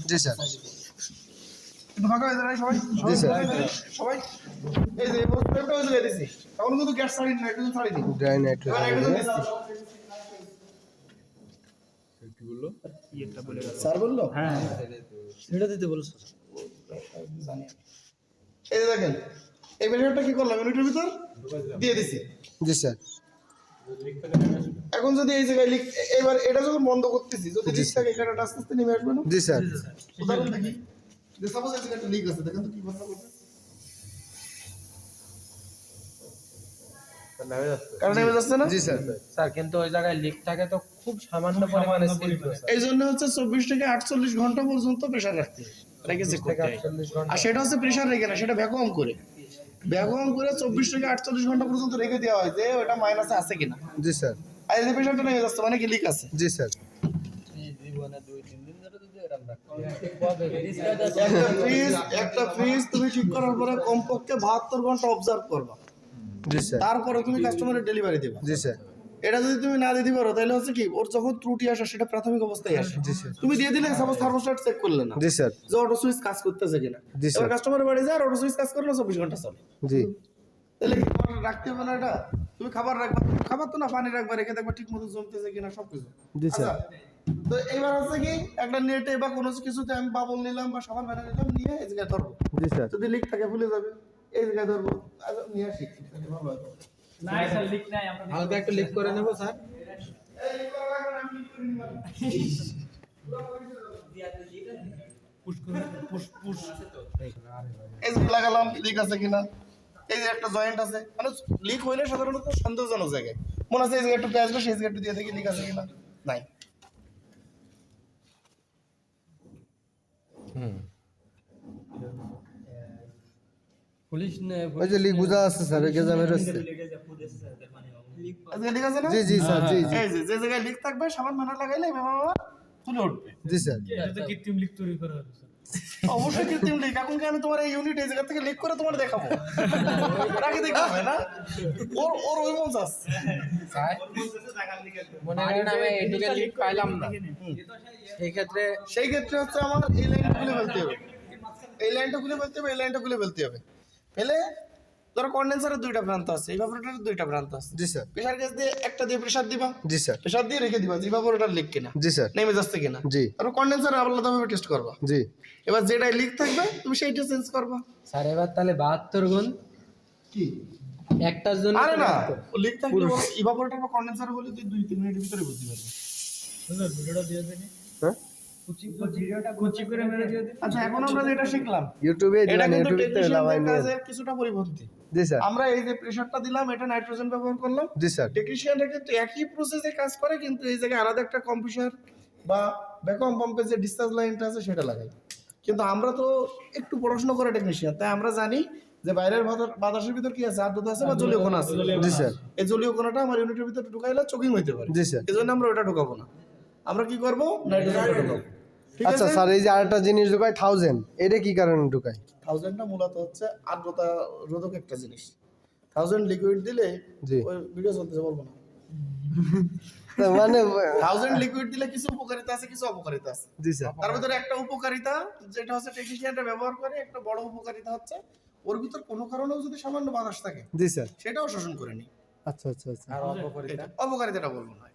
জি sir. একটু ফাঁকা হয়ে দাঁড়াই সবাই। জি স্যার। সবাই এই যে প্রস্তাবটা হয়ে দিয়েছি, এখন কিন্তু গ্যাস ছাড়িনি, নাইট্রোজেন ছাড়িনি। ড্রাই এবার নাইট্রোজেন নাইট্রোজেন দিচ্ছি। স্যার বললো হ্যাঁ সেটা দিতে বলো স্যার। জানি। এই যে দেখেন এই প্রেশারটা কি করলাম ইউনিটের ভিতর দিয়ে দিছি। জি স্যার। এখন যদি এই জায়গায় লিক, এবার এটা যখন বন্ধ করতেছি যদি জি লিক থাকে এখানে আস্তে আস্তে নেমে আসবে না। জি স্যার। উদাহরণ দেখি যে সাপোজ এই জায়গায় একটা লিক আছে, দেখেন তো কি বন্ধ করবে। কারণ নেমে যাচ্ছে না। জি স্যার। স্যার কিন্তু ওই জায়গায় লিক থাকে তো খুব সামান্য পরিমাণে স্লিপ হয় এই জন্য হচ্ছে 24 থেকে 48 ঘন্টা পর্যন্ত প্রেসার রাখতে হয়, রেখে চেক করতে হয়। 48 ঘন্টা আর সেটা হচ্ছে প্রেসার রেখে না, সেটা ভ্যাকুয়াম করে 24 থেকে 48 ঘন্টা পর্যন্ত রেখে দেওয়া হয় যে ওটা মাইনাসে আছে কিনা। জি স্যার। আর এই যে প্রেসারটা নেমে যাচ্ছে মানে কি লিক আছে। জি স্যার। জীবনে 2-3 দিন ধরে যদি এরকম একটা ফ্রিজ তুমি ঠিক করার পরে কমপক্ষে 72 ঘন্টা অবজার্ভ করবা, জি স্যার। তারপরে তুমি কাস্টমারের ডেলিভারি দেবা। জি স্যার। এটা যদি তুমি না দিতে পারো তাহলে হচ্ছে কি ওর যখন ত্রুটি আসে সেটা প্রাথমিক অবস্থায় আসে। জি স্যার। তুমি দিয়ে দিলে সাপোজ থার্মোস্ট্যাট চেক করলে না জি স্যার। যে অটো সুইচ কাজ করতেছে কিনা, জি স্যার। এবার কাস্টমারের বাড়ি যায় আর অটো সুইচ কাজ করলে 24 ঘন্টা চলে। জি। তাহলে কি তোমার রাখতে হবে না এটা? তুমি খাবার রাখবা, খাবার তো না পানি রাখবা, রেখে দেখবা ঠিক মতো জমতেছে কিনা সবকিছু। জি স্যার। আচ্ছা, তো এইবার হচ্ছে কি একটা নেটে বা কোনো কিছুতে আমি বাবল নিলাম বা সাবান বানিয়ে নিলাম, নিয়ে এই জায়গায় ধরবো, জি স্যার। যদি লিক থাকে ভুলে যাবে, এই জায়গায় ধরবো, আচ্ছা নিয়ে আসি ভালো হবে। নাই স্যার লিক নাই আমরা হালকা একটু লিক করে নেব স্যার। এই লিক করা লাগবে না, আমি লিক করে নিলাম। এই যে লাগালাম লিক আছে কিনা, এই যে একটা জয়েন্ট আছে, মানে লিক হইলে সাধারণত সন্দেহজনক জায়গায় মনে আছে এই জায়গায় একটু পেঁয়াজ সেই জায়গায় একটু দিয়ে দেখি লিক আছে কিনা, নাই। পুলিশ ওই যে লিক বুঝা আছে স্যার, ওই গেজামের আছে। আজকে লিক আছে না? জি জি স্যার। জি জি। এই যে জায়গায় লিক থাকবে সাবান মানা লাগাইলে বাবা তুলে উঠবে। জি স্যার। এটা তো কৃত্রিম লিক তৈরি করা হবে স্যার। অবশ্যই কৃত্রিম লিক। এখন কি আমি তোমার এই ইউনিট এই জায়গা থেকে লিক করে তোমার দেখাবো? রাখি দেখাবে না, ওর ওই মন আছে। মনে করেন আমি এইটুকু লিক পাইলাম না, সেই ক্ষেত্রে হচ্ছে আমার এই লাইনটা খুলে ফেলতে হবে, এই লাইনটা খুলে ফেলতে হবে, এই লাইনটা খুলে ফেলতে হবে। ফেলে ধরো কন্ডেন্সারের দুইটা প্রান্ত আছে, ইভাপোরেটরের দুইটা প্রান্ত আছে। জি স্যার। প্রেসার গ্যাস দিয়ে একটা দিয়ে প্রেসার দিবা, জি স্যার। প্রেসার দিয়ে রেখে দিবা যে ইভাপোরেটর লিক কিনা, জি স্যার। নেমে যাচ্ছে কিনা। জি। তারপর কন্ডেন্সার আলাদাভাবে টেস্ট করবা। জি। এবার যেটাই লিক থাকবে তুমি সেইটা চেঞ্জ করবা। স্যার এবার তাহলে 72 গুণ কি একটার জন্য আরে না, লিক থাকলে ইভাপোরেটর বা কন্ডেন্সার বলে তুই 2-3 মিনিটের ভিতরে বুঝতে পারবি। স্যার ভিডিওটা দিয়ে দেন, হ্যাঁ কুচি করে মেরে দিয়ে দেন। আচ্ছা, এখন আমরা যেটা শিখলাম ইউটিউবে এটা দিলাম, কিন্তু ইউটিউবে তো লাভাই টেকনিশিয়ানদের নিয়ে। কাজের কিছুটা পরিপন্থী। জি স্যার। আমরা এই যে প্রেসারটা দিলাম এটা নাইট্রোজেন ব্যবহার করলাম, জি স্যার। টেকনিশিয়ানরা কিন্তু একই প্রসেসে কাজ করে কিন্তু এই জায়গায় আলাদা একটা কম্প্রেসার বা ভ্যাকুয়াম পাম্পের যে ডিসচার্জ লাইনটা আছে সেটা লাগাই। কিন্তু আমরা তো একটু পড়াশোনা করে টেকনিশিয়ান, তাই আমরা জানি যে বাইরের বাতাসের ভিতর কি আছে, আর্দ্রতা আছে বা জলীয় কণা আছে। জি স্যার। এই জলীয় কণাটা আমার ইউনিটের ভিতরে ঢুকাইলে চোকিং হইতে পারে। জি স্যার। এই জন্য আমরা ওটা ঢুকাবো না, আমরা কি করবো নাইট্রোজেনটা ঢুকাবো। ঠিক আচ্ছা আছে স্যার, এই যে আরেকটা জিনিস ঢুকাই 1000, এটা কি কারণে ঢুকাই? 1000টা মূলত হচ্ছে আর্দ্রতা রোধক একটা জিনিস। 1000 লিকুইড দিলে জি। ওই ভিডিও চলতেছে বলবো না। মানে 1000 লিকুইড দিলে কিছু উপকারিতা আছে, কিছু অপকারিতা আছে। জি স্যার। তার ভিতরে একটা উপকারিতা যেটা হচ্ছে টেকনিশিয়ানরা ব্যবহার করে, একটা বড় উপকারিতা হচ্ছে ওর ভিতর কোনো কারণেও যদি সামান্য বাতাস থাকে জি স্যার। সেটাও শোষণ করে নি। আচ্ছা আচ্ছা আচ্ছা। আর অপকারিতা অপকারিতাটা বলবো না।